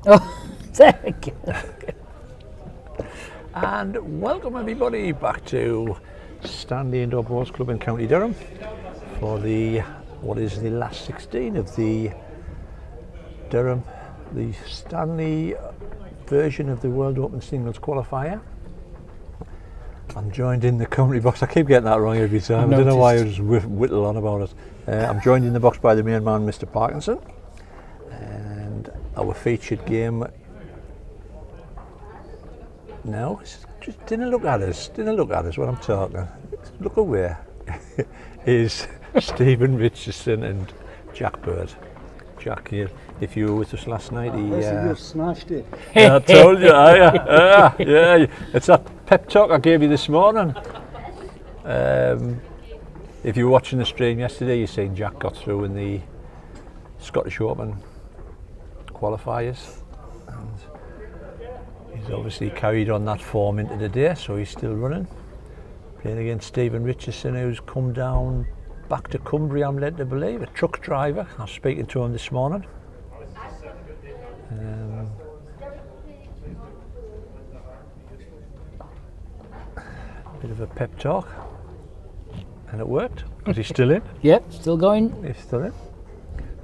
Oh, there we go. And welcome everybody back to Stanley Indoor Bowls Club in County Durham for what is the last 16 of the Stanley version of the World Open Singles Qualifier. I'm joined in the commentary box. I keep getting that wrong every time. I don't know why I just whittle on about it. I'm joined in the box by the main man, Mr. Parkinson, and our featured game now. Just didn't look at us. When I'm talking, look away. Is Stephen Richardson and Jack Bird. Jack, if you were with us last night, you smashed it. Yeah, I told you. Yeah. It's that pep talk I gave you this morning. If you were watching the stream yesterday, you seen Jack got through in the Scottish Open qualifiers, and he's obviously carried on that form into the day, so he's still running, playing against Stephen Richardson, who's come down back to Cumbria, I'm led to believe, a truck driver. I was speaking to him this morning. Bit of a pep talk, and it worked, because he's still in. Yep, still going. He's still in.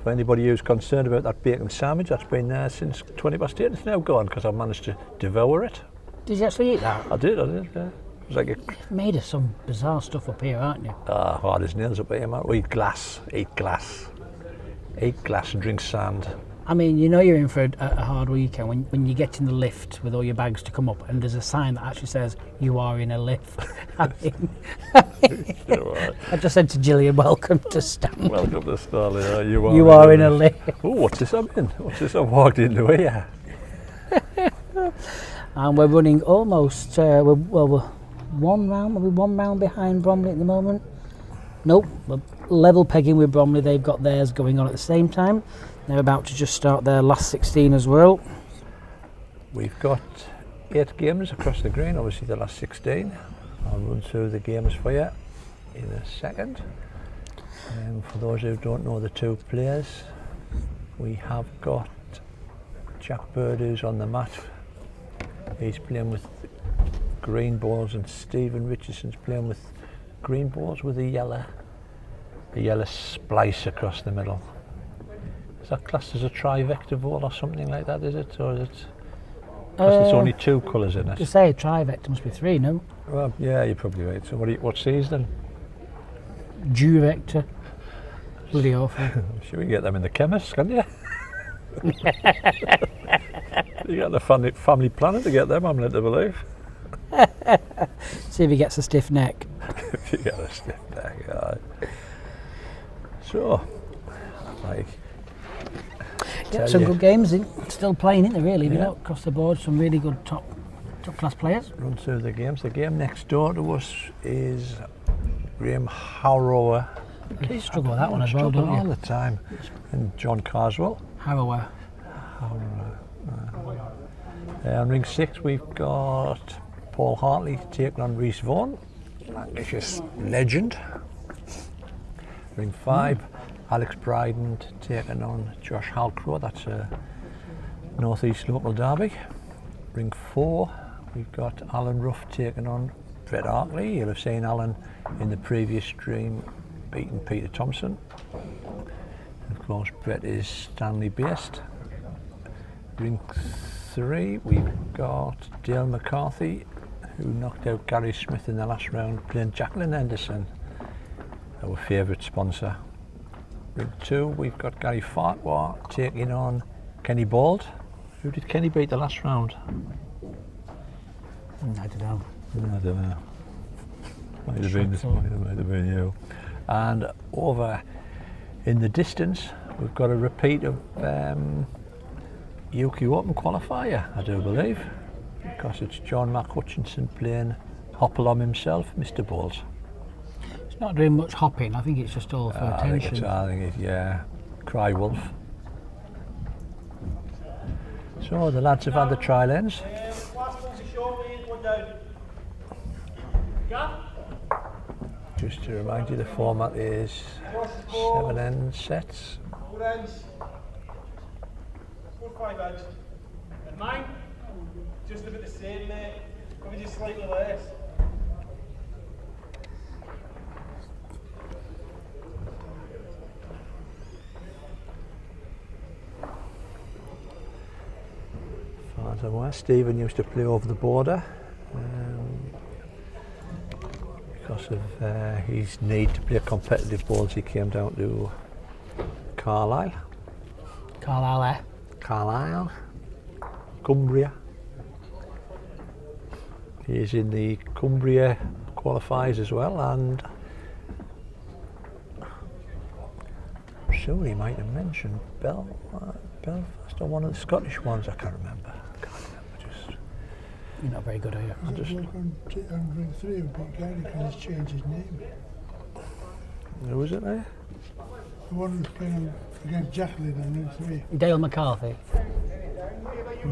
For anybody who's concerned about that bacon sandwich, that's been there since 20 past 8. It's now gone because I've managed to devour it. Did you actually eat that? I did, yeah. It was like You've made us some bizarre stuff up here, aren't you? hard as nails up here, man. We eat glass, and drink sand. I mean, you know you're in for a hard weekend when you get in the lift with all your bags to come up and there's a sign that actually says, "You are in a lift." I mean, I just said to Gillian, "Welcome to Stanley." Welcome to Stanley. You are in a lift. Oh, what's this I'm in? What's this I've walked into here? And we're running almost, we're one round behind Bromley at the moment. Nope, we're level pegging with Bromley. They've got theirs going on at the same time. They're about to just start their last 16 as well. We've got 8 games across the green, obviously the last 16. I'll run through the games for you in a second. For those who don't know the two players, we have got Jack Bird, who's on the mat. He's playing with green balls, and Stephen Richardson's playing with green balls with a yellow splice across the middle. Is that classed as a trivector ball or something like that, is it? Or is it? Because there's only 2 colours in it. To say trivector must be 3, no? Well, yeah, you're probably right. So what's these then? Duovector. Bloody awful. Sure, we can get them in the chemist, can't you? You got the family planner to get them, I'm led to believe. See if he gets a stiff neck. If you get a stiff neck, yeah. So, some good games still playing, isn't there, really? Yeah. Across the board, some really good top class players. Run through the games. The game next door to us is Graham Harrower. You struggle with that one as well, don't you? All the time. And John Carswell. Harrower. On ring 6 we've got Paul Hartley taking on Rhys Vaughan, Lancashire's legend. Ring 5, Alex Bryden taking on Josh Halcrow, that's a North East local derby. Ring 4, we've got Alan Ruff taking on Brett Arkley. You'll have seen Alan in the previous stream beating Peter Thompson. And of course, Brett is Stanley based. Ring 3, we've got Dale McCarthy, who knocked out Gary Smith in the last round, playing Jacqueline Henderson, our favourite sponsor. Ring 2, we've got Gary Farquhar taking on Kenny Bald. Who did Kenny beat the last round? I don't know. Might have been you. And over in the distance, we've got a repeat of UK Open Qualifier, I do believe, because it's John Mac Hutchinson playing Hopalom himself, Mr. Bowles. It's not doing much hopping, I think it's just all for attention. I think it's, yeah, Cry Wolf. So the lads have had the trial ends. Just to remind you, the format is 7 end sets. 5 ends. Mine, just about the same, mate. Probably just slightly less. As far as I'm aware, Stephen used to play over the border because of his need to play competitive balls. He came down to Carlisle, Cumbria. He's in the Cumbria qualifiers as well, and I'm sure he might have mentioned Belfast or one of the Scottish ones. I can't remember. Just You're not very good, are you? I just on ring 3 would be Gary because he's changed his name. who was it there? The one who's playing against Jacqueline on ring 3. Dale McCarthy. The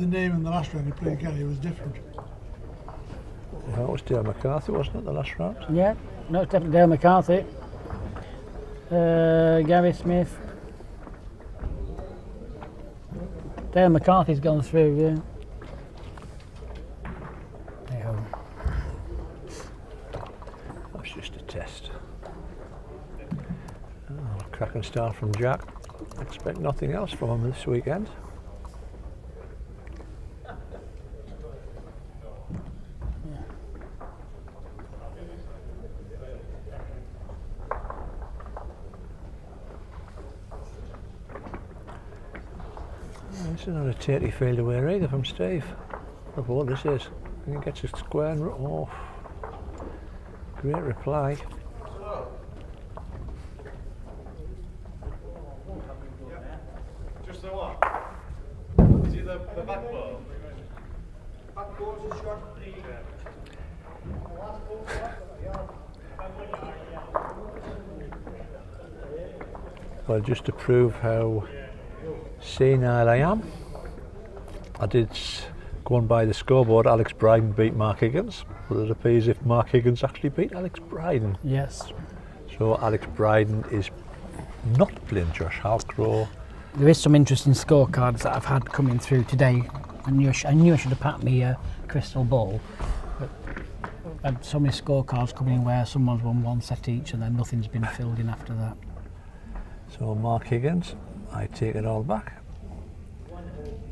name in the last round he played Gary was different. Yeah, it was Dale McCarthy, wasn't it, the last round? Yeah, no, it's definitely Dale McCarthy. Gary Smith. Dale McCarthy's gone through, yeah. Hey-ho. That's just a test. Oh, cracking start from Jack. Expect nothing else from him this weekend. This is not a tatty field away either from Steve. Look what this is. And he gets a square and oh, great reply. Just the what? Is it the back ball? Back ball's a short. Well, just to prove how senile I am, I did go on by the scoreboard. Alex Bryden beat Mark Higgins, but it appears if Mark Higgins actually beat Alex Bryden. Yes. So Alex Bryden is not playing Josh Halcrow. There is some interesting scorecards that I've had coming through today. I knew I should have packed me a crystal ball, but I've had so many scorecards coming in where someone's won one set each and then nothing's been filled in after that. So Mark Higgins, I take it all back.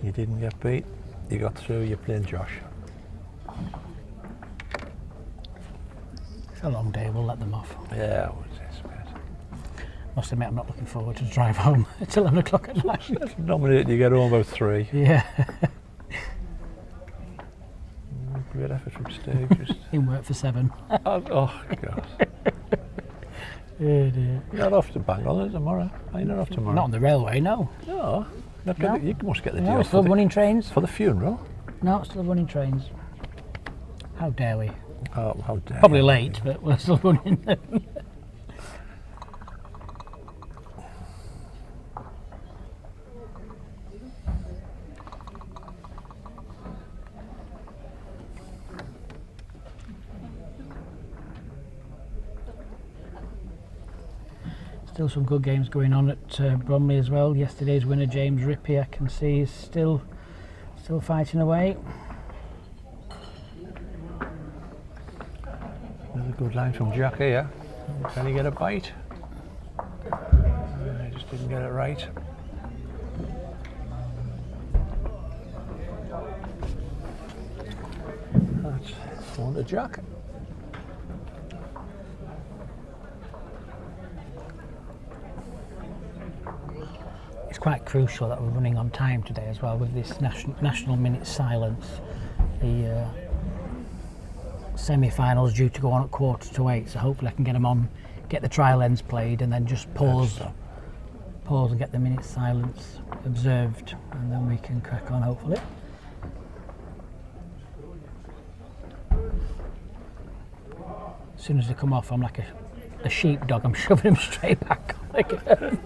You didn't get beat, you got through, you're playing Josh. It's a long day, we'll let them off. Yeah, what is this, mate? Must admit I'm not looking forward to the drive home. It's 11 o'clock at night. Nominated, you get home about 3. Yeah. Great effort from Steve. Just In work for 7. oh God. Oh dear. You're not off to Bangor tomorrow. Are you not off tomorrow? Not on the railway, no. No. No. You must get the No, deal still for running trains. the funeral. No, still running trains. How dare we? Oh, how dare Probably you. late, but we're still running. Still some good games going on at Bromley as well. Yesterday's winner James Rippey, I can see, is still fighting away. Another good line from Jack here. Can he get a bite? I just didn't get it right. That's one to Jack. It's quite crucial that we're running on time today as well with this national minute silence. The semi-finals due to go on at 7:45, so hopefully I can get them on, get the trial ends played, and then just pause and get the minute silence observed, and then we can crack on hopefully. As soon as they come off, I'm like a sheepdog. I'm shoving them straight back on again.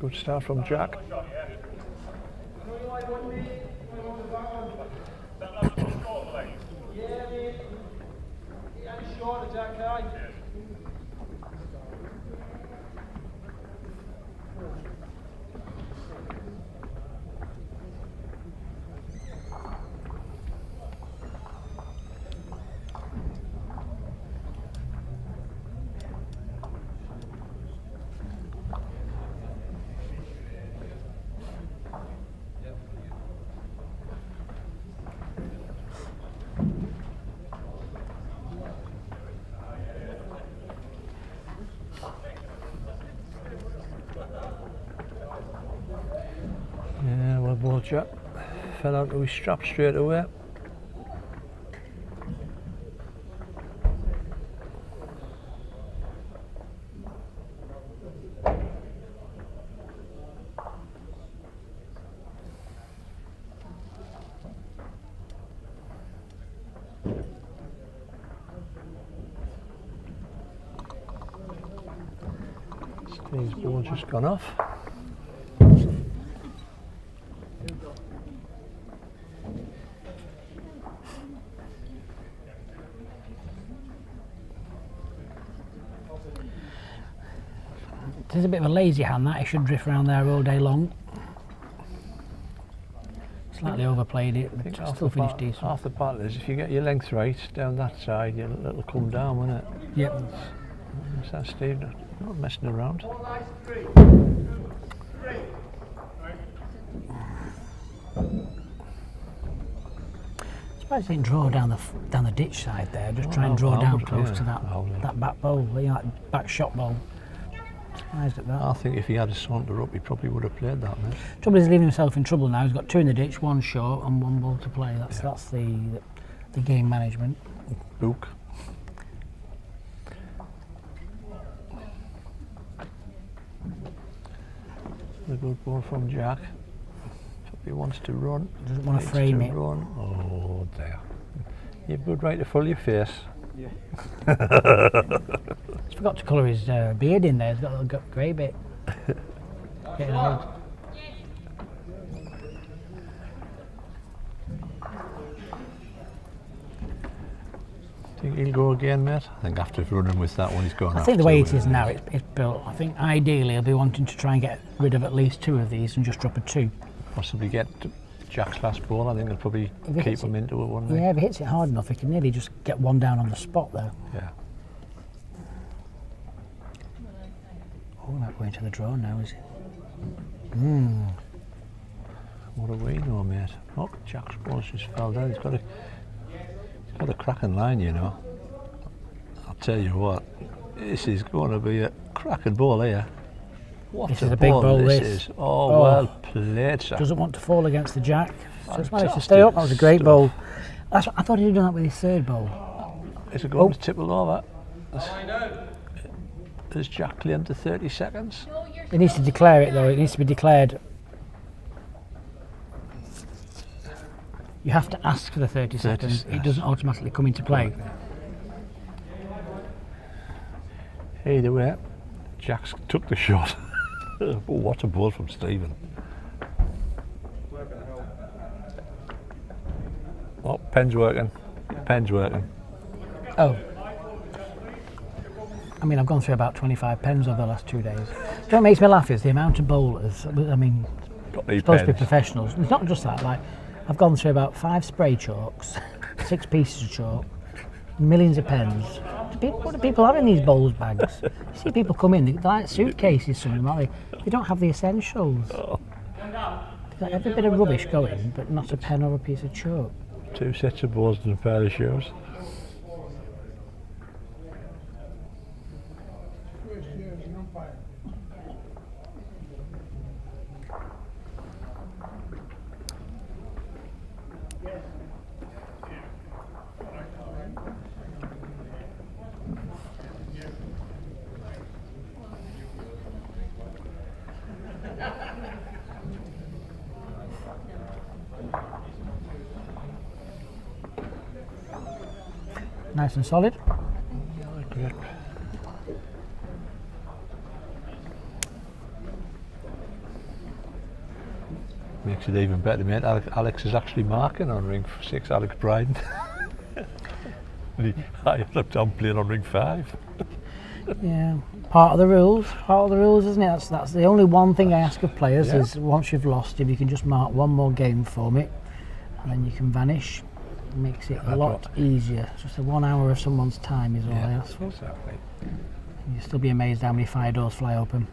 Good start from Jack. Yeah, well ball Jack. Fell onto his strap straight away. Steve's ball just gone off. It is a bit of a lazy hand that. He should drift around there all day long. Slightly overplayed it, but still finished decent. Half the battle is if you get your length right down that side, it'll come down, won't it? Yep. Is that Steve? Not messing around. Surprised he didn't draw down the ditch side there. Just try and draw down close to that back bowl, that back shot bowl. Surprised at that. I think if he had a saunter up, he probably would have played that, mate. Trouble is, he's leaving himself in trouble now. He's got 2 in the ditch, 1 short, and 1 ball to play. That's the game management. Book. A good ball from Jack. He wants to run. Doesn't want to frame it. Run. Oh, there. You've good right to full your face. Yeah. He's forgot to colour his beard in there. He's got a little grey bit. Getting old. Think he'll go again, mate? I think after running with that one, he's gone. I think the way it is now, it's built. I think ideally he'll be wanting to try and get rid of at least 2 of these and just drop a 2. Possibly get Jack's last ball. I think he'll probably keep him into it, won't he? Yeah, if he hits it hard enough, he can nearly just get 1 down on the spot there. Yeah. Oh, not going to the draw now, is it? What do we know, mate? Oh, Jack's ball just fell down. He's got a cracking line, you know. I'll tell you what, this is going to be a cracking ball here. What This is a big ball, this this. is. Oh, well played, sir. Doesn't want to fall against the jack. So it's managed to stay up. That was a great bowl. I thought he'd done that with his 3rd bowl. Is it going to tipple over? Has Jack claimed to 30 seconds? He needs to declare it though. It needs to be declared. You have to ask for the 30 seconds. It doesn't automatically come into play. Either way, Jack's took the shot. Oh, what a ball from Stephen. Oh, pen's working. Pen's working. Oh. I mean, I've gone through about 25 pens over the last 2 days. What makes me laugh is the amount of bowlers. I mean, supposed to be professionals. It's not just that. Like, I've gone through about 5 spray chalks, 6 pieces of chalk, millions of pens. What do people have in these bowls bags? You see people come in, they're like suitcases, some of them, aren't they? They don't have the essentials. They've got every bit of rubbish going, but not a pen or a piece of chalk. 2 sets of balls and a pair of shoes. First year as an umpire. Nice and solid. Great. Makes it even better, mate. Alex is actually marking on ring 6, Alex Bryden. I ended up down playing on ring 5. Yeah, part of the rules, isn't it? That's the only one thing I ask of players is once you've lost, if you can just mark one more game for me, and then you can vanish. It makes it a lot easier. It's just 1 hour of someone's time is all I ask for. Exactly. You'll still be amazed how many fire doors fly open.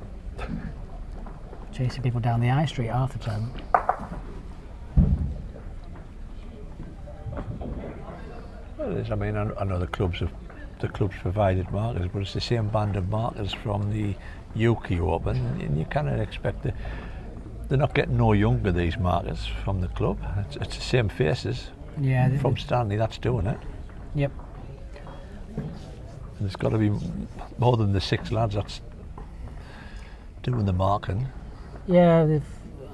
Chasing people down the high street half the time. Well, it is. I mean, I know the clubs provided markers, but it's the same band of markers from the UK Open, and you cannot expect they're not getting no younger, these markers from the club. It's the same faces. Yeah. From Stanley, that's doing it. Yep. And there's got to be more than the 6 lads that's doing the marking. Yeah,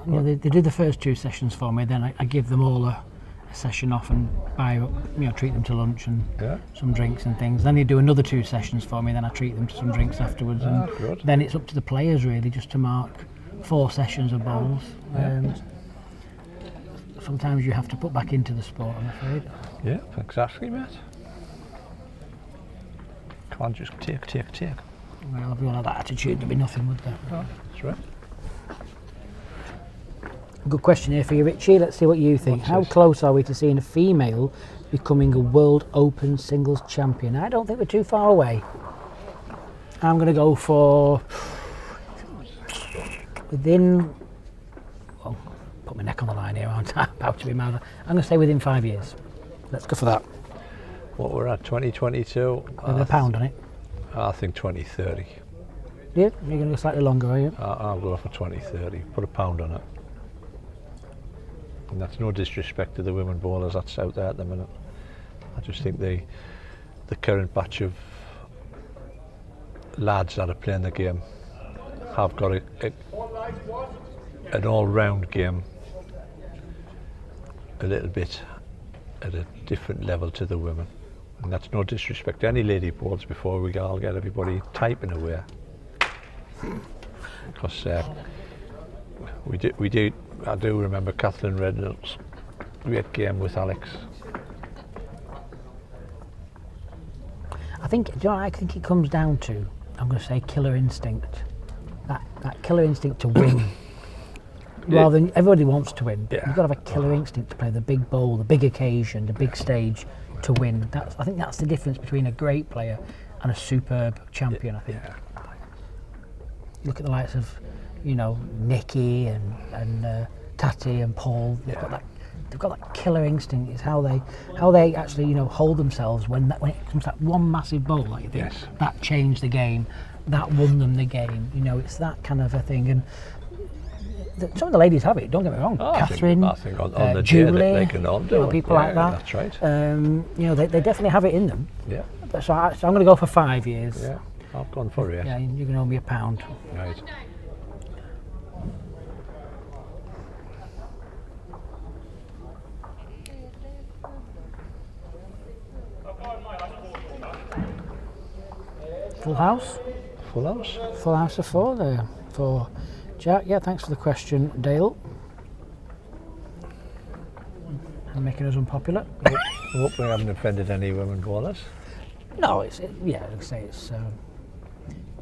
they do the first 2 sessions for me. Then I give them all a session off and treat them to lunch and some drinks and things. Then they do another 2 sessions for me. Then I treat them to some drinks afterwards. And good. Then it's up to the players really just to mark 4 sessions of bowls. Sometimes you have to put back into the sport, I'm afraid. Yeah, exactly, mate. Can't just take. Well, if we all had that attitude, there'd be nothing, would there? Oh, that's right. Good question here for you, Richie. Let's see what you think. How close are we to seeing a female becoming a World Open singles champion? I don't think we're too far away. I'm going to go for within. Well, put my neck on the line here, aren't I? About to be mad. I'm going to say within 5 years. Let's go for that. What we're at, 2022? With a pound on it. I think 2030. Yeah, you're going to go slightly longer, are you? I'll go for 2030. Put a pound on it. And that's no disrespect to the women bowlers that's out there at the minute. I just think the current batch of lads that are playing the game have got an all-round game a little bit at a different level to the women. And that's no disrespect to any lady bowls before we all get everybody typing away. Because I do remember Kathleen Redknapp's great game with Alex. I think it comes down to, I'm going to say, killer instinct. That killer instinct to win. Rather than everybody wants to win, but you've got to have a killer instinct to play the big bowl, the big occasion, the big stage to win. I think that's the difference between a great player and a superb champion. I think. Look at the likes of, Nicky and Tati and Paul. They've got that killer instinct. It's how they actually hold themselves when it comes to that one massive bowl. Like you think that changed the game, that won them the game. It's that kind of a thing. And some of the ladies have it. Don't get me wrong. Catherine, I think on the Julie, day that they can all do it. people like that. That's right. They definitely have it in them. Yeah. So I'm going to go for 5 years. Yeah. I've gone for it. Yeah, you can owe me a pound. Right. Full house? Full house. Full house of 4 there for Jack. Yeah, thanks for the question, Dale. And making us unpopular. I hope we haven't offended any women bowlers. No, like I say,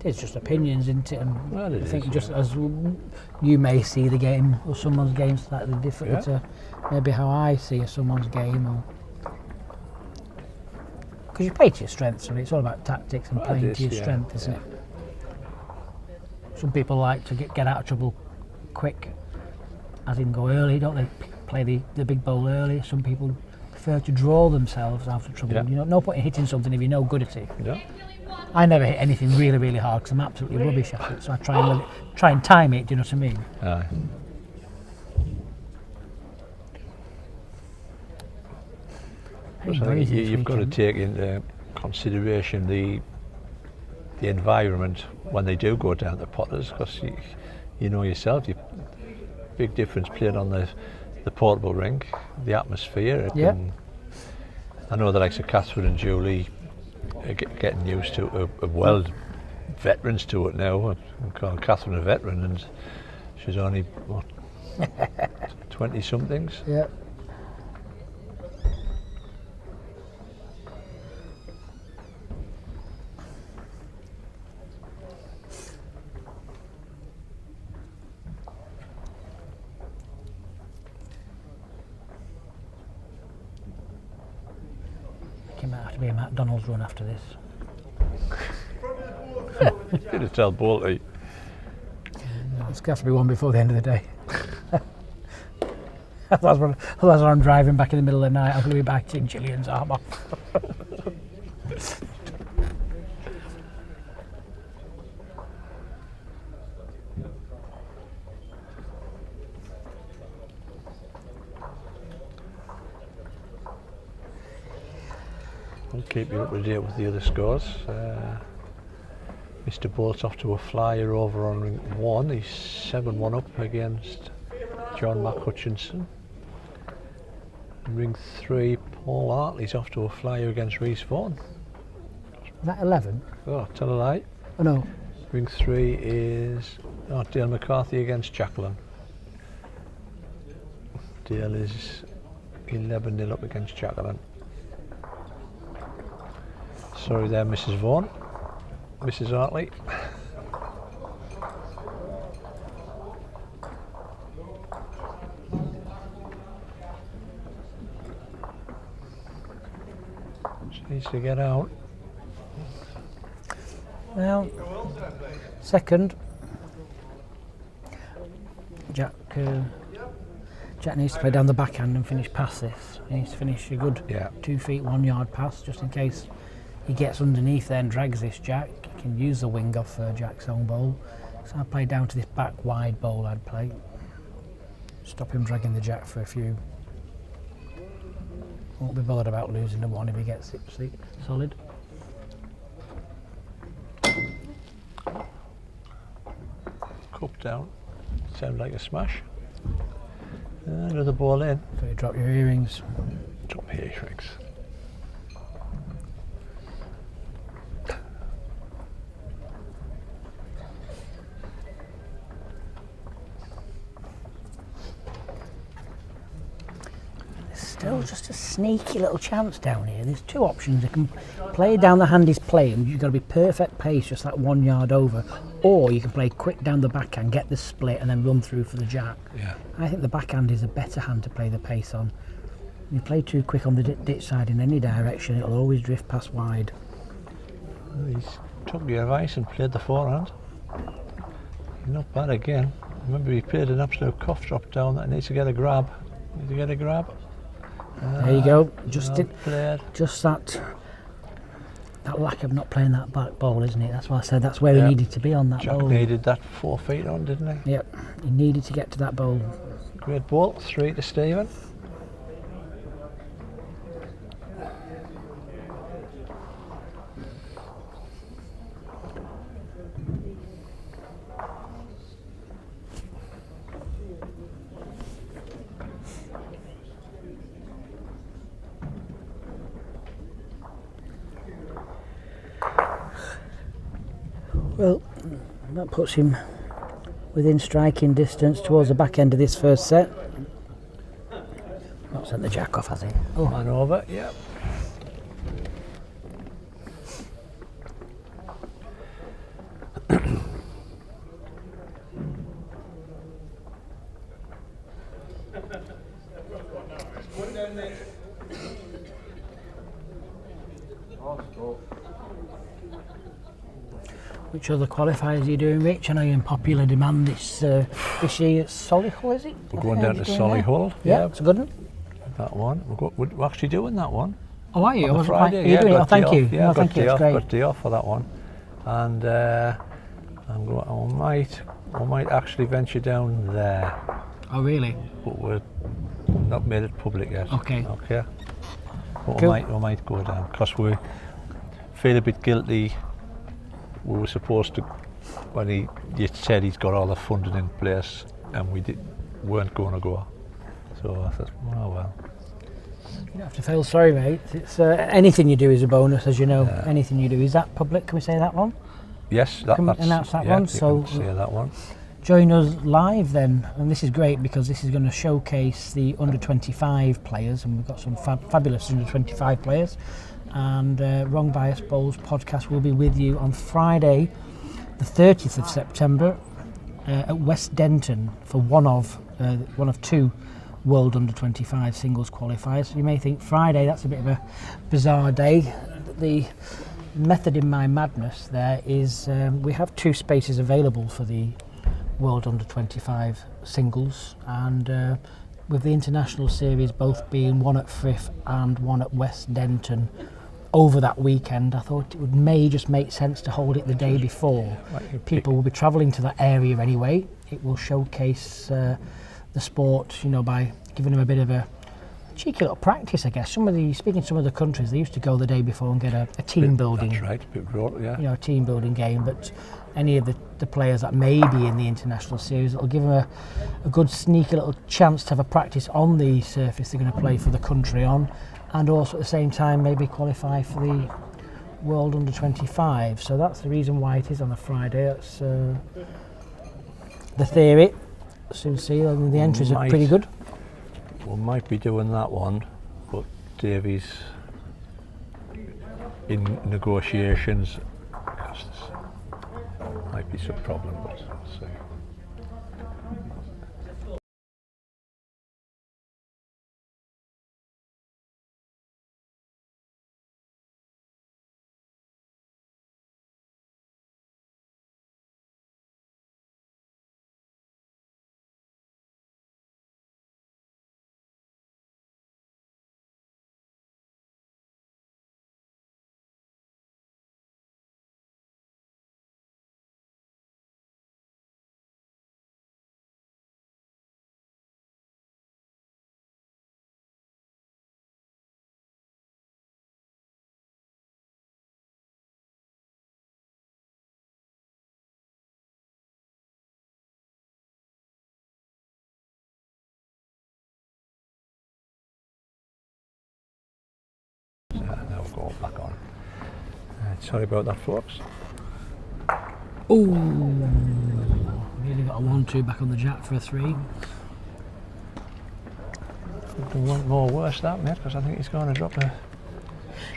it's just opinions, isn't it? And Well, it I think is, just as you may see the game or someone's game slightly different to maybe how I see someone's game, because you play to your strengths, and it's all about tactics and playing to your strength, isn't it? Some people like to get out of trouble quick, as in go early, don't they? Play the big bowl early. Some people prefer to draw themselves out of trouble. Yeah. No point in hitting something if you're no good at it. Yeah. I never hit anything really, really hard because I'm absolutely rubbish at it. So I try and time it. Do you know what I mean? Aye. So you've got to take into consideration the environment when they do go down to Potters, because you know yourself, big difference playing on the portable rink, the atmosphere. I know the likes of Catherine and Julie are getting used to well, veterans to it now. I'm calling Catherine a veteran, and she's only 20 somethings. Yeah. It might have to be a McDonald's run after this. Did it tell Bolty? It's got to be one before the end of the day. Otherwise, when I'm driving back in the middle of the night, I'm going to be biting Gillian's arm off. We'll keep you up to date with the other scores. Mr. Bolt's off to a flyer over on ring 1. He's 7-1 up against John McHutchinson. Ring 3, Paul Hartley's off to a flyer against Rhys Vaughan. Is that 11? Oh, tell a lie. Oh no. Ring 3 is Dale McCarthy against Jacqueline. Dale is 11-0 up against Jacqueline. Sorry there, Mrs. Vaughan. Mrs. Hartley. She needs to get out. Well, second. Jack needs to play down the backhand and finish past this. He needs to finish a good 2 feet 1 yard pass, just in case he gets underneath there and drags this Jack. He can use the wing off Jack's own bowl. So I'd play down to this back wide bowl. I'd play. Stop him dragging the Jack for a few. Won't be bothered about losing the one if he gets it solid. Cup down. Sounds like a smash. Another ball in. So you drop your earrings. Drop my earrings. Still just a sneaky little chance down here. There's two options. You can play down the hand he's playing. You've got to be perfect pace, just that 1 yard over. Or you can play quick down the backhand, get the split and then run through for the Jack. Yeah. I think the backhand is a better hand to play the pace on. You play too quick on the ditch side in any direction, it'll always drift past wide. He's took your advice and played the forehand. Not bad again. Remember, he played an absolute cough drop down that needs to get a grab. Need to get a grab. There you go. Just that lack of not playing that back ball, isn't it? That's why I said that's where he needed to be on that Jack bowl. needed that 4 feet on, didn't he? Yep, he needed to get to that bowl. Great ball, 3 to Stephen. Well, that puts him within striking distance towards the back end of this first set. Not sent the Jack off, has he? Oh, Man over, yep. which other qualifiers are you doing, Rich? I know you're in popular demand this year at Solihull, is it? We're going down to Solihull. Yeah, it's a good one. That one. We're actually doing that one. Oh, are you? On the Friday, are you doing it? Oh, thank you. Yeah, no, thank you. It's great. Got day off for that one, and I might actually venture down there, Oh, really? but we're not made it public yet. Okay. Okay. But Cool. we might go down because we feel a bit guilty. We were supposed to, when he said he's got all the funding in place, and weren't going to go. So I thought, oh well. You don't have to feel sorry, mate. It's anything you do is a bonus, as you know. Yeah. Anything you do. Is that public? Can we say that one? Yes, Can we that's announce that yeah, one? you So can say that one. join us live then, and this is great because this is going to showcase the under-25 players, and we've got some fabulous under-25 players. And Wrong Bias Bowls podcast will be with you on Friday, the 30th of September, at West Denton for one of two World Under-25 singles qualifiers. You may think Friday, that's a bit of a bizarre day. The method in my madness there is we have 2 spaces available for the World Under-25 singles, and with the international series both being one at Frith and one at West Denton over that weekend, I thought it may just make sense to hold it the day before. People will be travelling to that area anyway. It will showcase the sport, by giving them a bit of a cheeky little practice, I guess. Speaking to some of the countries, they used to go the day before and get a team building. That's right, a bit broad, yeah. A team building game. But any of the players that may be in the international series, it'll give them a good sneaky little chance to have a practice on the surface they're going to play for the country on, and also at the same time maybe qualify for the World Under-25. So that's the reason why it is on a Friday. That's the theory. Soon see, and the entries are pretty good. We might be doing that one, but Davy's in negotiations. Might be some problem, but we'll see. Now we'll go back on. Sorry about that, folks. Ooh, really got a 1-2 back on the jack for a 3. We want more worse that, mate, because I think he's going to drop a.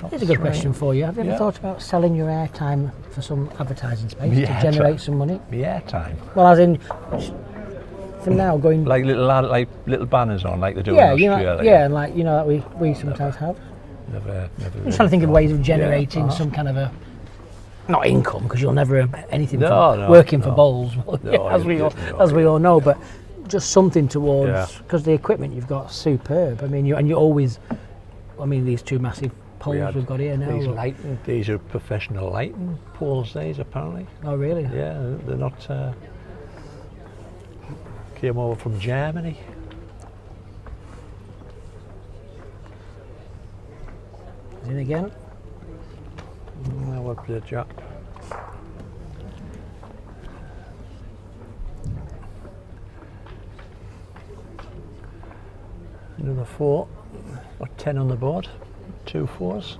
Here's a good question for you. Have you ever thought about selling your airtime for some advertising space to generate some money? The airtime. Well, as in, for now, going like little banners on, like they do in Australia. and that we sometimes have. Never. I'm trying to think of ways of generating some kind of a, not income, because you'll never have anything from working for bowls, as we all know, but just something towards, because the equipment you've got is superb. I mean, you always, these 2 massive poles we've got here now. These are professional lighting poles, these apparently. Oh, really? Yeah, they're not. Came over from Germany. In again. Now we'll play jack. Another 4. Got 10 on the board. 2 4s.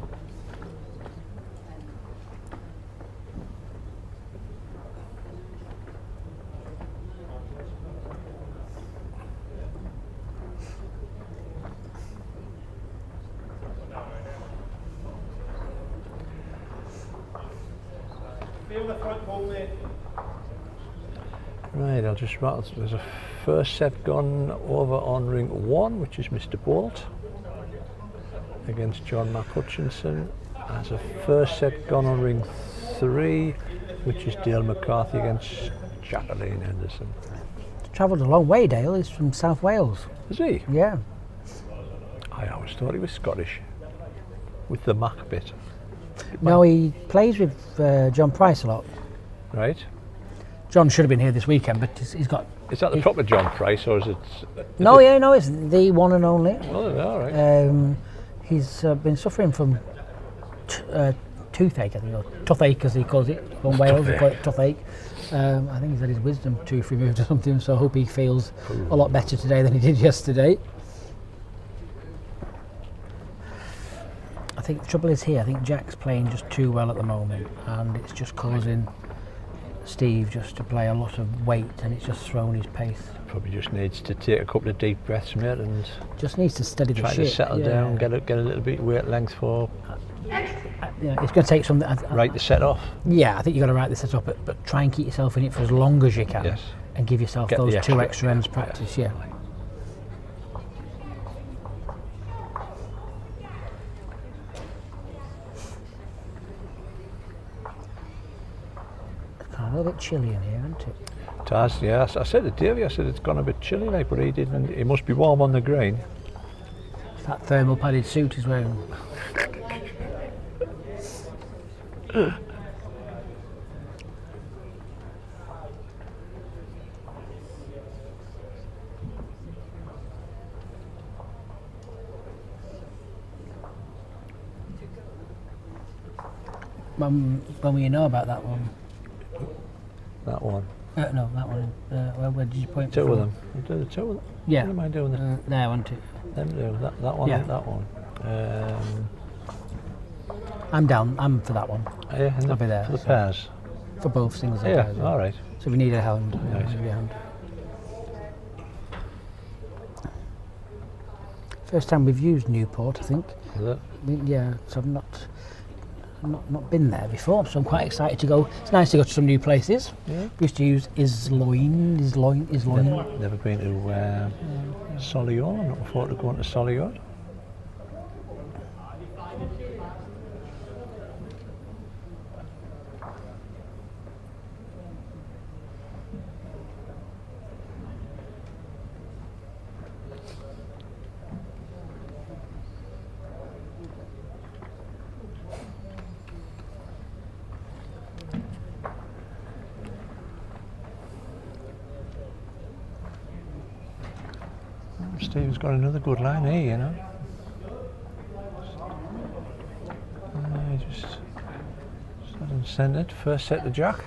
Right, I'll just rattle. There's a first set gone over on ring 1, which is Mr. Bolt against John Hutchinson. There's a first set gone on ring 3, which is Dale McCarthy against Jacqueline Henderson. Travelled a long way, Dale. He's from South Wales. Is he? Yeah. I always thought he was Scottish, with the Mac bit. No, he plays with John Price a lot. Right. John should have been here this weekend, but he's got... Is that the proper John Price, or is it... No, it's the one and only. Oh, all right. He's been suffering from toothache, I think, or toothache as he calls it. From Wales, they call it toothache. I think he's had his wisdom tooth removed or something, so I hope he feels a lot better today than he did yesterday. I think the trouble is here, I think Jack's playing just too well at the moment, and it's just causing Steve just to play a lot of weight, and it's just thrown his pace. Probably just needs to take a couple of deep breaths, mate, and Just needs to steady the try ship. to settle down, get a little bit weight length for Yeah, it's going to take some. right the set off. Yeah, I think you've got to write this up, but try and keep yourself in it for as long as you can, Yes. and give yourself Get those the 2 extra- extra ends practice. Yeah. It's a little bit chilly in here, isn't it? Taz, yes. I said to Davey, I said it's gone a bit chilly, like, but he didn't. It must be warm on the green. It's that thermal padded suit he's wearing. When will you know about that one? That one. No, that one. Where did you point? Two before? of them. Do the two of them. Yeah. What am I doing? There, wasn't it? Them do that one. Yeah. And that one. I'm down. I'm for that one. Yeah, and I'll be there, for the so- pairs. For both singles and Yeah. pairs. All right. So if you need a hand, Right. give you a hand. First time we've used Newport, I think. Is it? Yeah, so I've not been there before, so I'm quite excited to go. It's nice to go to some new places. Yeah. We used to use Isloin. Never been to Solihull. I'm looking forward to going to Solihull. Steve's got another good line here, you know. Just hasn't sent it. First set to Jack.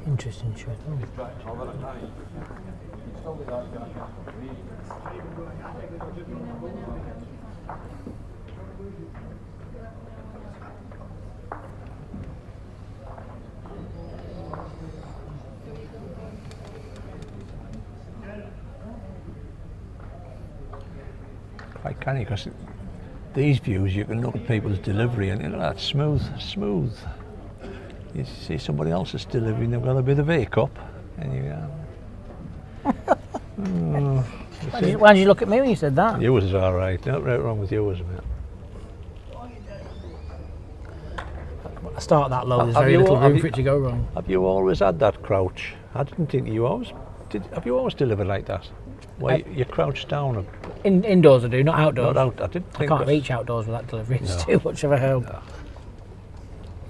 Interesting shot. Quite canny because these views you can look at people's delivery and you know that's smooth. You see somebody else's delivery and they've got a bit of A-cup and you go, Why did you look at me when you said that? yours is alright, nothing right wrong with yours, mate. I start that low, there's Have very you- little have room you- for it to go wrong. Have you always had that crouch? I didn't think you always did. Have you always delivered like that? Where you crouch down? Indoors I do, not outdoors. Not out. I didn't I think. can't that- reach outdoors with that delivery, it's No. too much of a help. No.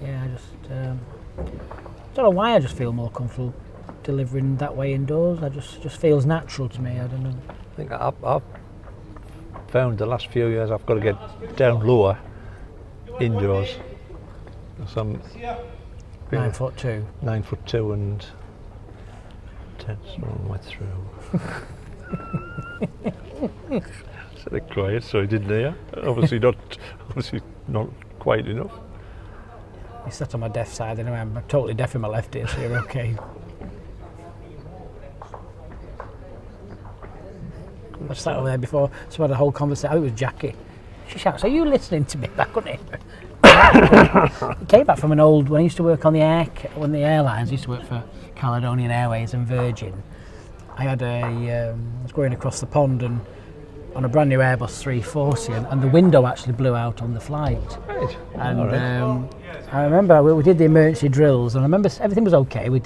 Yeah, I just don't know why I just feel more comfortable delivering that way indoors. I just feels natural to me. I don't know. I think I've found the last few years I've got to get down lower indoors. Some 9'2". 9'2" and 10 stone wet through. Said it quiet, so I didn't hear. Obviously not quite enough. You sat on my deaf side anyway. I'm totally deaf in my left ear, so you're okay. I sat over there before, so I had a whole conversation. Oh, it was Jackie. She shouts, "Are you listening to me?" I couldn't hear her. He came back from an old, when I used to work on the airlines, I used to work for Caledonian Airways and Virgin. I had I was going across the pond and on a brand new Airbus 340 and the window actually blew out on the flight. Right. And I remember we did the emergency drills and I remember everything was okay. We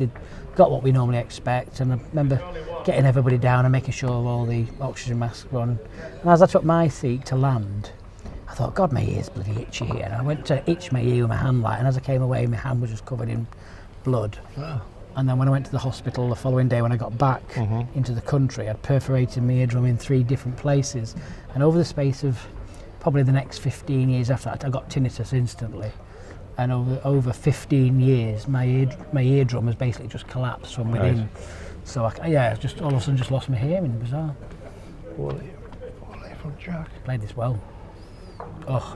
got what we normally expect, and I remember getting everybody down and making sure all the oxygen masks were on. And as I took my seat to land, I thought, God, my ear's bloody itchy here. And I went to itch my ear with my hand light, and as I came away, my hand was just covered in blood. Oh. And then when I went to the hospital the following day, when I got back into the country, I'd perforated my eardrum in 3 different places. And over the space of probably the next 15 years after that, I got tinnitus instantly. And over 15 years, my eardrum has basically just collapsed from within. Right. So just all of a sudden just lost my hearing. Bizarre. Poorly from Jack. Played this well. Oh,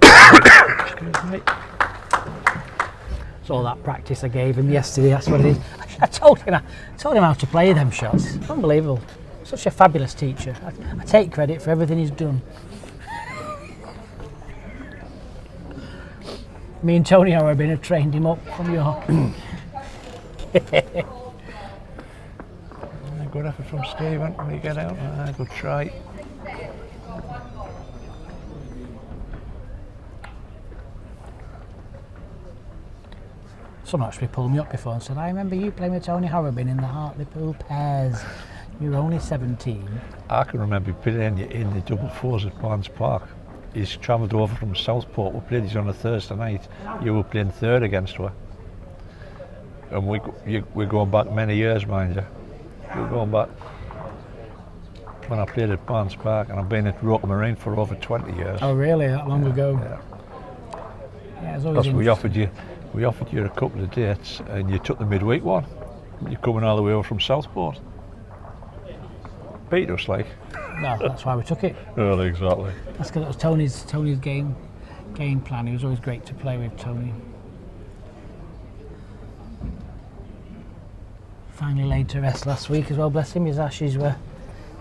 Excuse me. it's all that practice I gave him yesterday. That's what it is. I told him how to play them shots. Unbelievable. Such a fabulous teacher. I take credit for everything he's done. Me and Tony Horrobin have trained him up from your. Good effort from Stephen when you get out. Good try. Someone actually pulled me up before and said, I remember you playing with Tony Horrobin in the Hartlepool Pairs. You were only 17. I can remember playing in the double fours at Barnes Park. He's travelled over from Southport. We played these on a Thursday night. You were playing third against her. And we're going back many years, mind you. We're going back when I played at Barnes Park, and I've been at Roker Marine for over 20 years. Oh really? That long ago? Yeah, it's always Because we offered you a couple of dates, and you took the midweek one. You're coming all the way over from Southport. Beat us, like. No, that's why we took it. Well, exactly. That's because it was Tony's game plan. It was always great to play with Tony. Finally laid to rest last week as well, bless him. His ashes were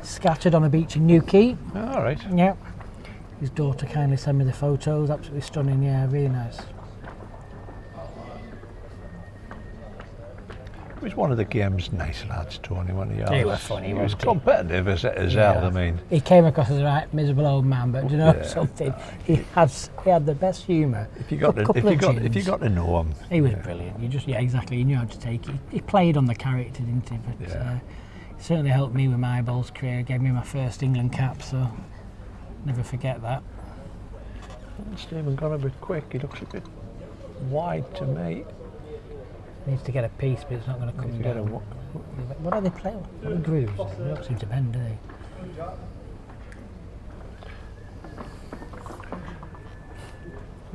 scattered on a beach in Newquay. All right. Yeah. His daughter kindly sent me the photos. Absolutely stunning. Yeah, really nice. He was one of the game's nice lads, Tony, wasn't he? They were funny, He was wasn't he? competitive as hell, I mean. He came across as a right miserable old man, but do you know something? He had the best humour. If you got to know him. He was brilliant. Exactly. He knew how to take it. He played on the character, didn't he? But he certainly helped me with my bowls career. Gave me my first England cap, so never forget that. Stephen gone a bit quick. He looks a bit wide to me. Needs to get a piece, but it's not going to come down. What are they playing? What are grooves? They don't seem to bend, do they?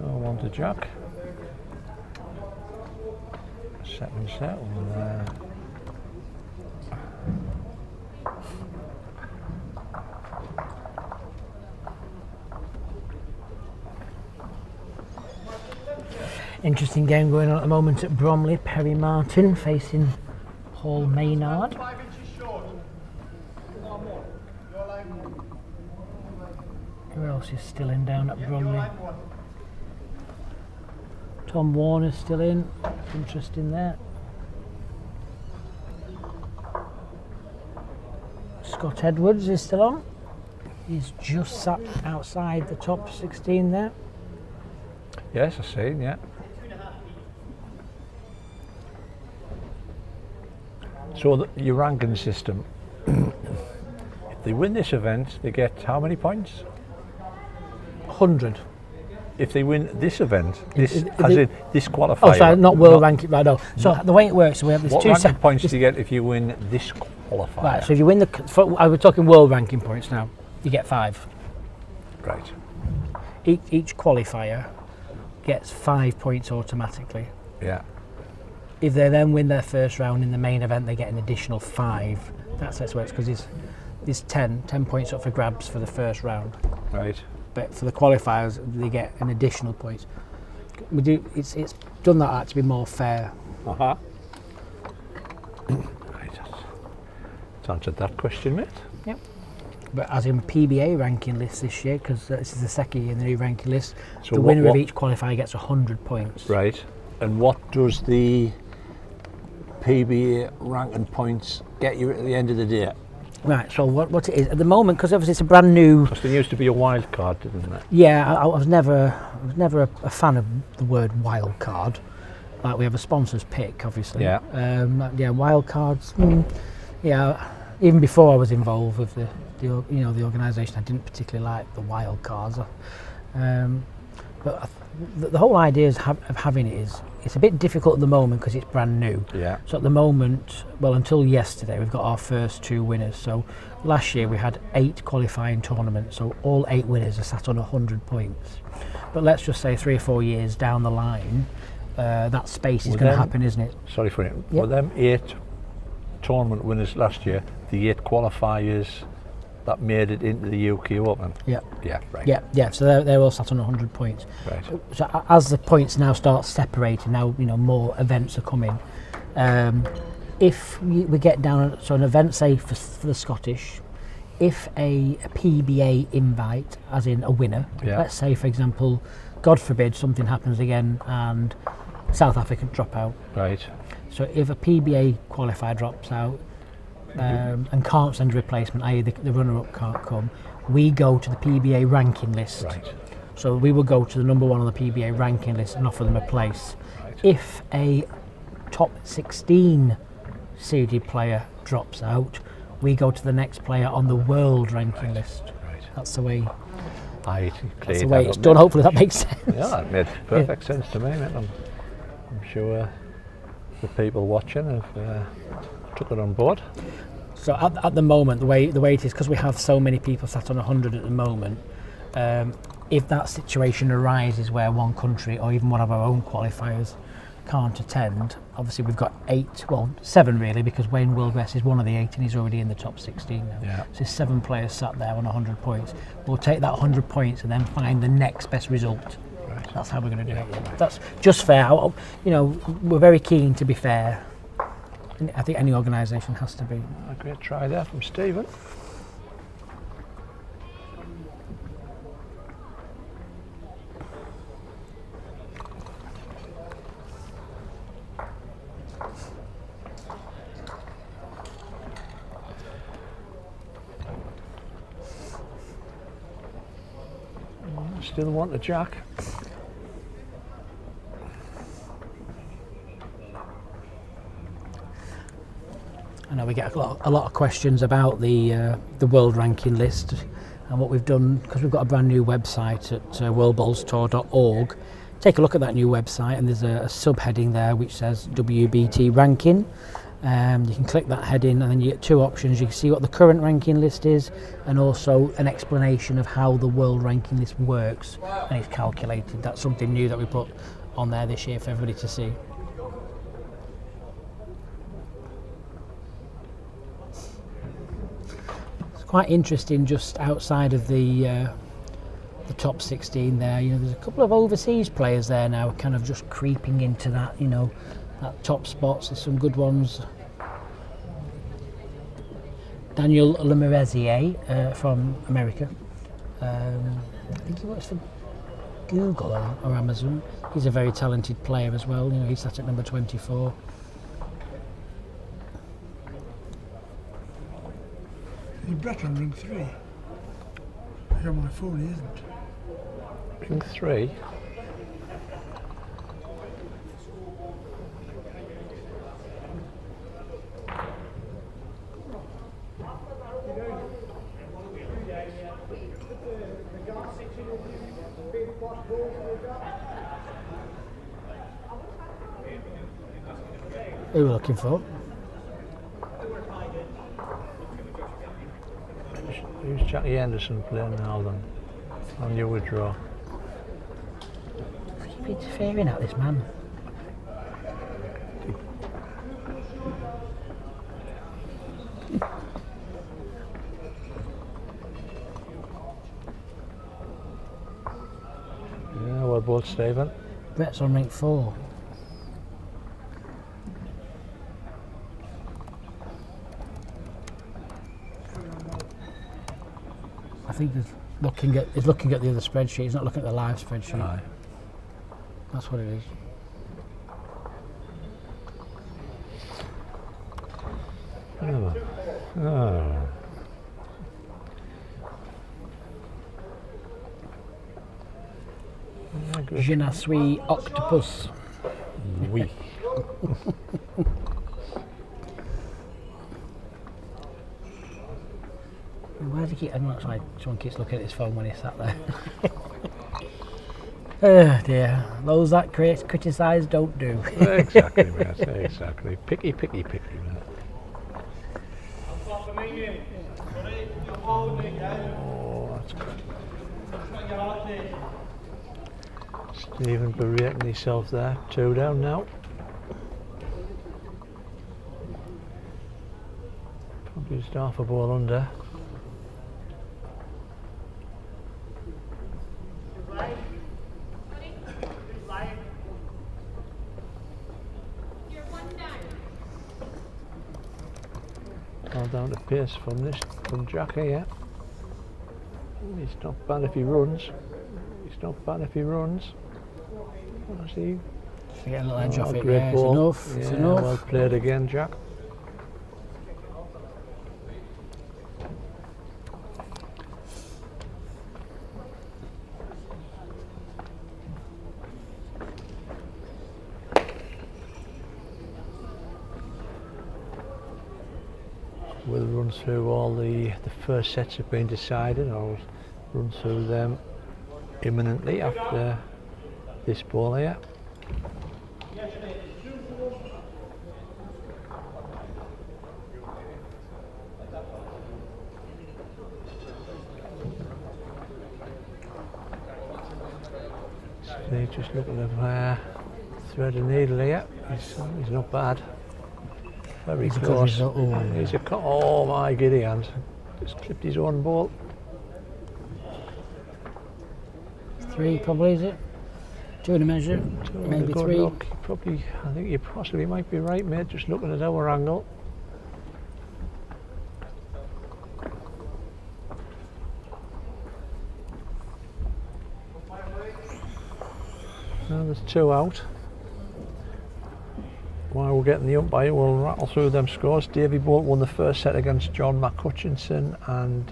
Oh, one to Jack. Second set one. Interesting game going on at the moment at Bromley. Perry Martin facing Hall Maynard. 5 inches short. Your line. Who else is still in down at Your Bromley? line one. Tom Warner's still in. Interesting there. Scott Edwards is still on. He's just sat outside the top 16 there. Yes, I see, yeah. So your ranking system, if they win this event, they get how many points? 100. If they win this event, this qualifier. Oh, sorry, not world ranking, right, no. So the way it works, we have these What two ranking points do you get if you win this qualifier? Right, so if you win I was talking world ranking points now, you get 5. Right. Each qualifier gets 5 points automatically. Yeah. If they then win their first round in the main event, they get an additional 5. That's how it works, because there's 10 points up for grabs for the first round. Right. But for the qualifiers, they get an additional point. It's done that out to be more fair. Right. That's answered that question, mate. Yep. But as in PBA ranking list this year, because this is the second year in the new ranking list, So the winner of each qualifier gets 100 points. Right. And what does the PBA ranking points get you at the end of the day? Right, so what it is at the moment, because obviously it's a brand new. Because there used to be a wild card, didn't there? Yeah, I was never a fan of the word wild card. Like we have a sponsor's pick, obviously. Yeah. Wild cards. Yeah, even before I was involved with the organisation, I didn't particularly like the wild cards. But the whole idea of having it is it's a bit difficult at the moment because it's brand new. Yeah. So at the moment, well, until yesterday, we've got our first 2 winners. So last year we had 8 qualifying tournaments, so all 8 winners are sat on 100 points. But let's just say 3 or 4 years down the line, that space is going to happen, isn't it? Sorry for it. Yep. Were them 8 tournament winners last year the 8 qualifiers that made it into the UK Open? Yeah. Yeah, right. Yeah. So they're all sat on 100 points. Right. So as the points now start separating, now more events are coming. If we get down, so an event, say for the Scottish, if a PBA invite, as in a winner, let's say for example, God forbid something happens again and South Africa drop out. Right. So if a PBA qualifier drops out and can't send a replacement, i.e. the runner-up can't come, we go to the PBA ranking list. Right. So we will go to the number 1 on the PBA ranking list and offer them a place. Right. If a top 16 seeded player drops out, we go to the next player on the world ranking list. Right. That's the way. That's the way it's done. Hopefully that makes sense. Yeah, that made perfect sense to me, mate. I'm sure the people watching have took it on board. So at the moment, the way it is, because we have so many people sat on 100 at the moment, if that situation arises where one country or even one of our own qualifiers can't attend, obviously we've got 7 really, because Wayne Wilgress is one of the 8 and he's already in the top 16 now. Yeah. So there's 7 players sat there on 100 points. We'll take that 100 points and then find the next best result. Right. That's how we're going to do it. That's just fair. We're very keen to be fair. I think any organisation has to be. A great try there from Stephen. Still want a jack. I know we get a lot of questions about the world ranking list and what we've done, because we've got a brand new website at worldbowlstour.org. Take a look at that new website and there's a subheading there which says WBT ranking. You can click that heading and then you get 2 options. You can see what the current ranking list is and also an explanation of how the world ranking list works and it's calculated. That's something new that we put on there this year for everybody to see. It's quite interesting just outside of the top 16 there. There's a couple of overseas players there now kind of just creeping into that, that top spots. There's some good ones. Daniel Lemerzier from America. I think he works for Google or Amazon. He's a very talented player as well. He's sat at number 24. Is Brett on ring 3? I got my phone, he isn't. Ring 3. Who are we looking for? Who's Jackie Anderson playing now then? On your withdraw. Keep interfering at this man. Yeah, well both Stephen. Brett's on rank 4. I think he's looking at the other spreadsheet. He's not looking at the live spreadsheet. Aye. That's what it is. Oh. Je ne suis octopus. Oui. Why does he keep? I'm not like someone keeps looking at his phone when he's sat there. Oh dear. Those that criticise don't do. Exactly, mate. Exactly. Picky, picky, picky, mate. Oh, that's good. Stephen berating himself there. 2 down now. Probably just half a ball under. All down to pace from Jack here. He's not bad if he runs. He's not bad if he runs. I see. Get a little edge off it. Great Yeah, ball. it's enough. It's Yeah, enough. well played again, Jack. We'll run through all the first sets have been decided. I'll run through them imminently after this ball here. So just looking at thread a needle here. He's not bad. Very close. He's a oh my giddy hand. Just clipped his own ball. 3 probably, is it? 2 in a measure, maybe 3. Look, probably, I think you possibly might be right, mate, just looking at our angle. Well, there's 2 out. While we're getting the umpire, we'll rattle through them scores. Davy Bolt won the first set against John McHutchinson, and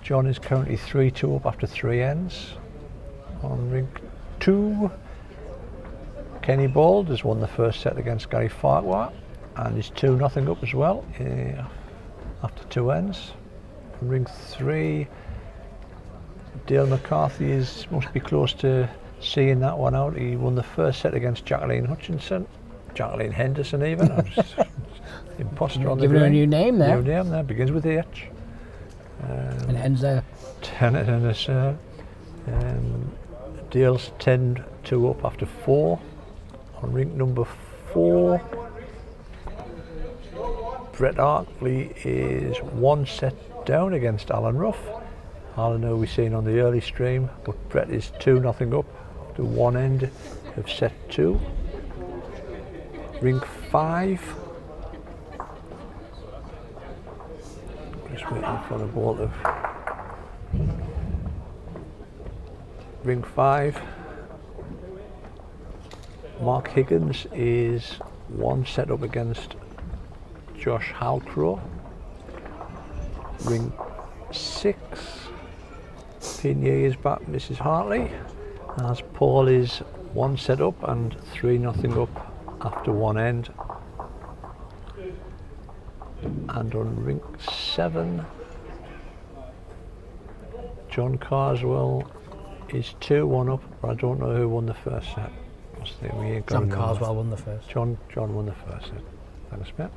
John is currently 3-2 up after 3 ends. On ring 2, Kenny Bald has won the first set against Gary Farquhar, and is 2-0 up as well after 2 ends. On ring 3, Dale McCarthy must be close to seeing that one out. He won the first set against Jacqueline Hutchinson. Jacqueline Henderson even. I'm just imposter on the Giving her a new name there. New name there, begins with H. And it ends there. Dale's 10-2 up after 4. On ring number 4, Brett Arkley is 1 set down against Alan Ruff. Alan who we've seen on the early stream, but Brett is 2-0 up to 1 end of set 2. Ring 5. Just waiting for the ball to. Ring 5. Mark Higgins is 1 set up against Josh Halcrow. Ring 6. Pinier is back, Mrs. Hartley, as Paul is 1 set up and 3-0 up after 1 end. And on ring 7, John Carswell is 2-1 up, but I don't know who won the first set. John Carswell won the first. John won the first set. Thanks, mate.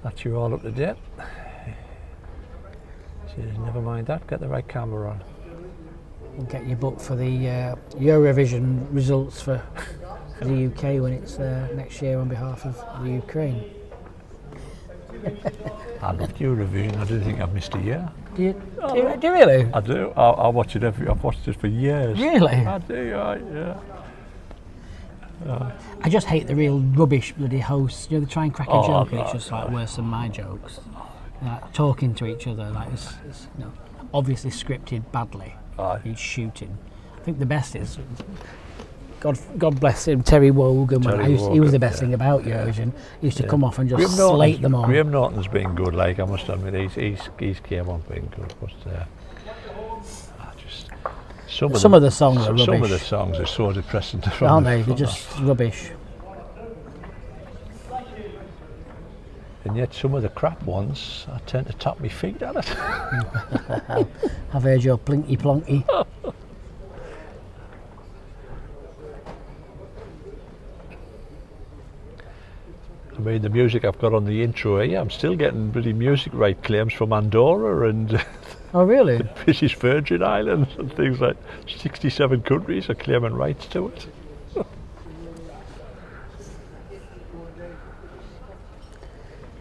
That's you all up to date. Says, never mind that, get the right camera on. We'll get you booked for the Eurovision results for the UK when it's next year on behalf of the Ukraine. I loved Eurovision. I don't think I've missed a year. Do you really? I do. I watch it I've watched it for years. Really? I do. Yeah. I just hate the real rubbish bloody hosts. You know, they try and crack a joke and it's just like God. worse than my jokes. Like, talking to each other, like it's obviously scripted badly. Aye. He's shooting. I think the best is God bless him, Terry Wogan. He was the best thing about Eurovision. He used to come off and just slate them all. Graham Norton's been good. Like I must admit, he's came on being good. But some of the songs are rubbish. Some of the songs are so depressing. Aren't they? They're just rubbish. And yet some of the crap ones, I tend to tap my feet at it. I've heard your plinky plonky. mean, the music I've got on the intro here, I'm still getting bloody music right claims from Andorra and Oh, really? British Virgin Islands and things like 67 countries are claiming rights to it.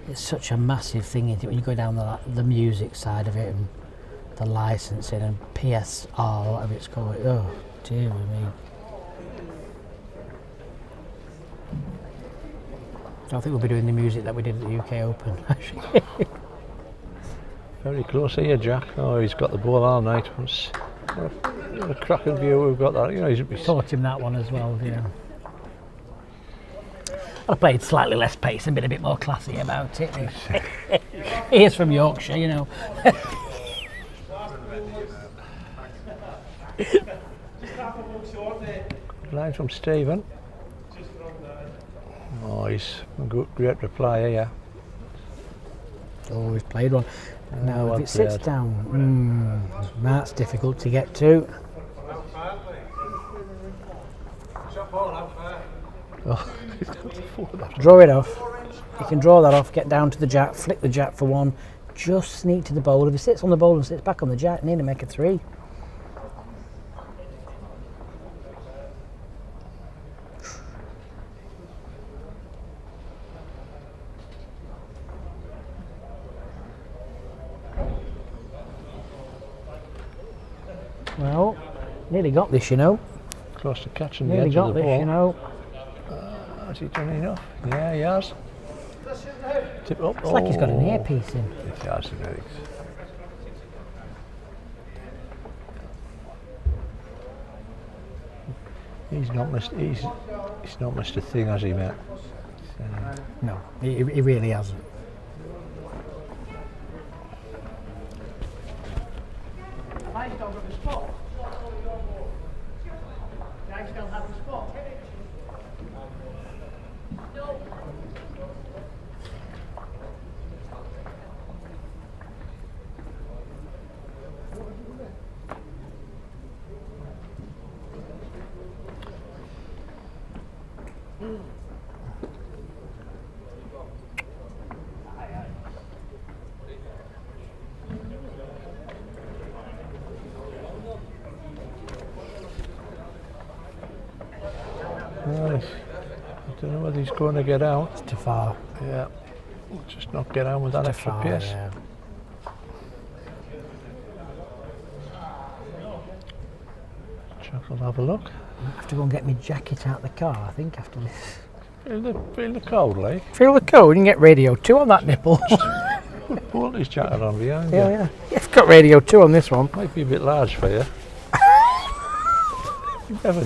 It's such a massive thing, isn't it, when you go down the music side of it and the licensing and PSR, whatever it's called. Oh, dear me. I don't think we'll be doing the music that we did at the UK Open, actually. Very close here, Jack. Oh, he's got the ball all night. What a cracking view we've got that. You know, he's Taught him that one as well, yeah. I played slightly less pace and been a bit more classy about it. He is from Yorkshire, you know. line from Stephen. Oh, he's a great reply here. Oh, he's played one. Now, if it sits down, that's difficult to get to. Oh, Draw it off. You can draw that off, get down to the jack, flick the jack for one, just sneak to the bowl. If he sits on the bowl and sits back on the jack, need to make a 3. Well, nearly got this, you know. Close to catching the Nearly edge got of the this, ball. you know. Has he done enough? Yeah, he has. Tip up. It's like he's got an earpiece in. It has, it is. He's not missed a thing, has he, mate? No, he really hasn't. Right. I don't know whether he's going to get out. It's too far. Yeah. Just not get on with that Too extra far, pace. yeah. Chuck will have a look. I have to go and get my jacket out of the car, I think, after this. Feel the cold, like. Feel the cold, you can get Radio 2 on that nipple. Pull his jacket on behind Yeah, you. yeah. You've got Radio 2 on this one. Might be a bit large for you. You never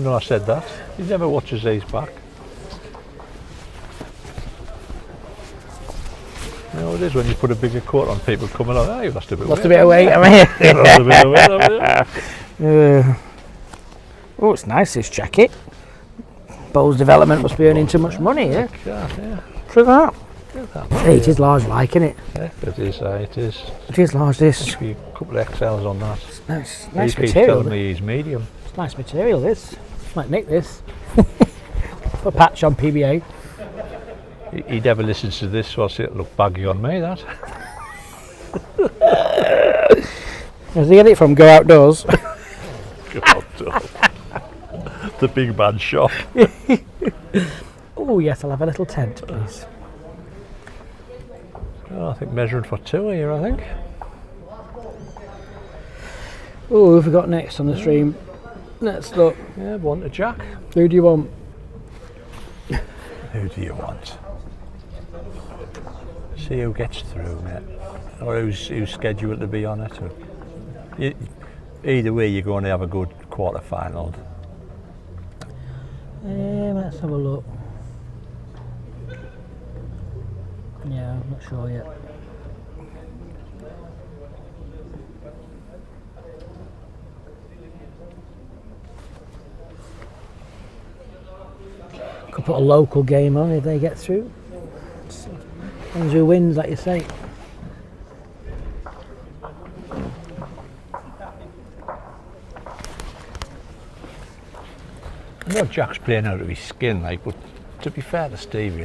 know I said that. He never watches these back. You know, it is when you put a bigger coat on, people coming on, oh, you lost a bit of weight. Lost a bit of weight, I mean. You lost a bit of weight, haven't you? Oh, it's nice, this jacket. Bowls Development must be earning too much money, yeah? Yeah. True that. Look at that. Hey, it is large like, isn't it? Yeah, it is. It is. It is large, this. Must be a couple of XLs on that. Nice He keeps material. telling me he's medium. It's nice material, this. Might nick this. Put a patch on PBA. He never listens to this, so I'll say it'll look baggy on me, that. Where's he get it from? Go Outdoors. God, the big man shop. Oh, yes, I'll have a little tent, please. Oh, I think measuring for 2 here, I think. Oh, who have we got next on the stream? Let's look. Yeah, one to Jack. Who do you want? Who do you want? See who gets through, mate. Or who's scheduled to be on it. Either way, you're going to have a good quarter-final. Let's have a look. Yeah, I'm not sure yet. Could put a local game on if they get through. Depends who wins, like you say. I know Jack's playing out of his skin, like, but to be fair to Stevie,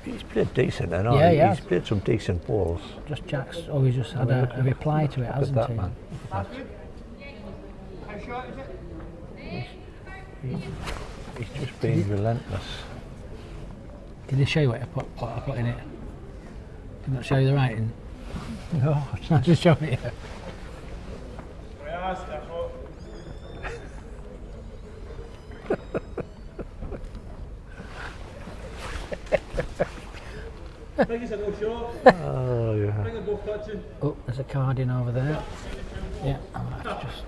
he's played decent, and Yeah, he he's has. played some decent balls. Just Jack's always just had a reply to it, Look at hasn't that, he? man. Look at that. How short is it? He's just been relentless. Did he show you what I put in it? Did not show you the writing? No, I just showed it you. Yeah, that's what. I think it's a no short. oh I yeah. think they're both touching. Oh, there's a card in over there. Yeah, I'll have to just...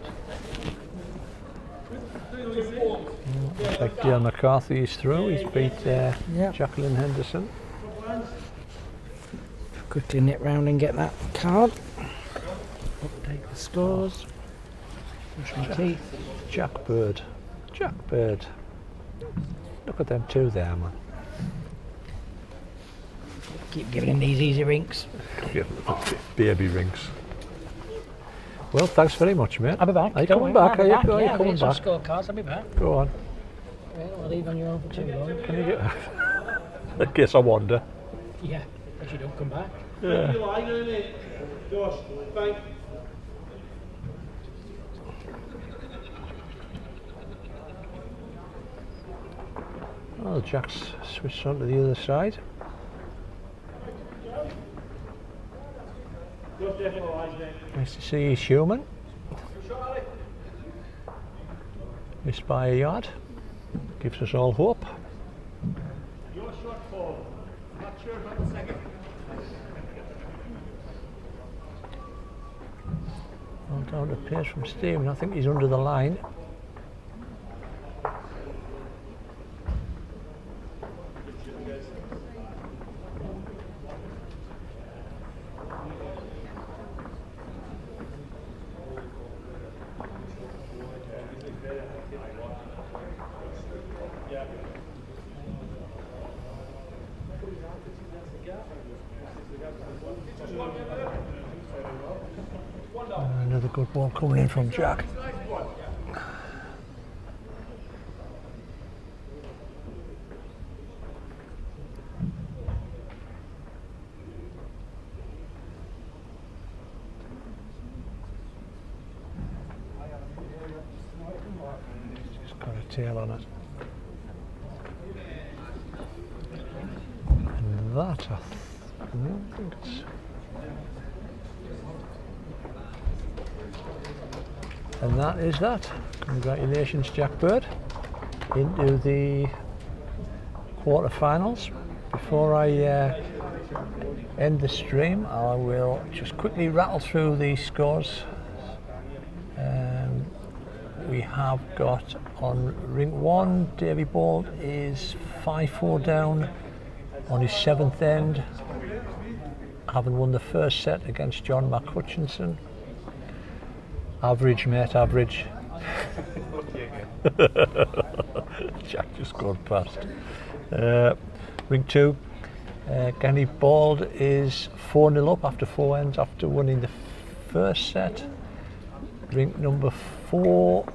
Looks like Dale McCarthy is through. He's beat Yeah. Jacqueline Henderson. Quickly nip round and get that card. Update the scores. Brush my teeth. Jack Bird. Jack Bird. Look at them two there, man. Keep giving him these easy rinks. Baby rings. Well, thanks very much, mate. I'll be back. Are you Don't coming worry, back? I'll be Are back. you Yeah, coming some back? scorecards, I'll be back. Go on. Yeah, I'll leave on your own for too long. Can you get... In case I wander. Yeah, if you don't come back. Yeah. You lying on it? Josh, thank you. Oh, Jack's switched on to the other side. Josh definitely lies there. Nice to see you, human. Missed by a yard. Gives us all hope. Your shot forward. Not sure about the second. Well down to pace from Stephen. I think he's under the line. Another good ball coming in from Jack. Just got a tail on it. And that, I think it's... And that is that. Congratulations, Jack Bird, into the quarterfinals. Before I end the stream, I will just quickly rattle through the scores. We have got on ring 1, Davy Ball is 5-4 down on his 7th end, having won the first set against John McHutchinson. Average, mate, average. Jack just scored past. Ring 2, Kenny Bald is 4-0 up after 4 ends after winning the first set. Ring number 4,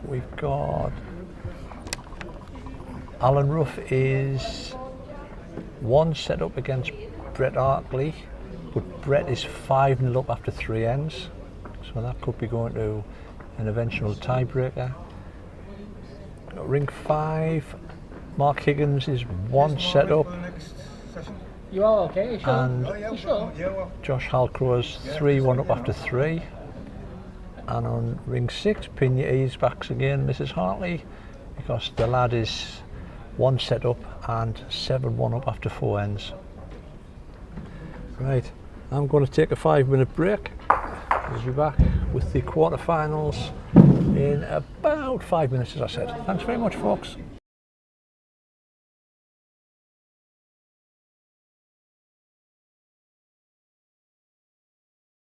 we've got Alan Ruff is 1 set up against Brett Arkley, but Brett is 5-0 up after 3 ends. So that could be going to an eventual tiebreaker. Ring 5, Mark Higgins is 1 set up, You all okay? You sure? and You sure? Josh Halcrow is 3-1 up after 3. And on ring 6, Pina is back again, Mrs. Hartley, because the lad is 1 set up and 7-1 up after 4 ends. Right, I'm going to take a 5-minute break. We'll be back with the quarterfinals in about 5 minutes, as I said. Thanks very much, folks.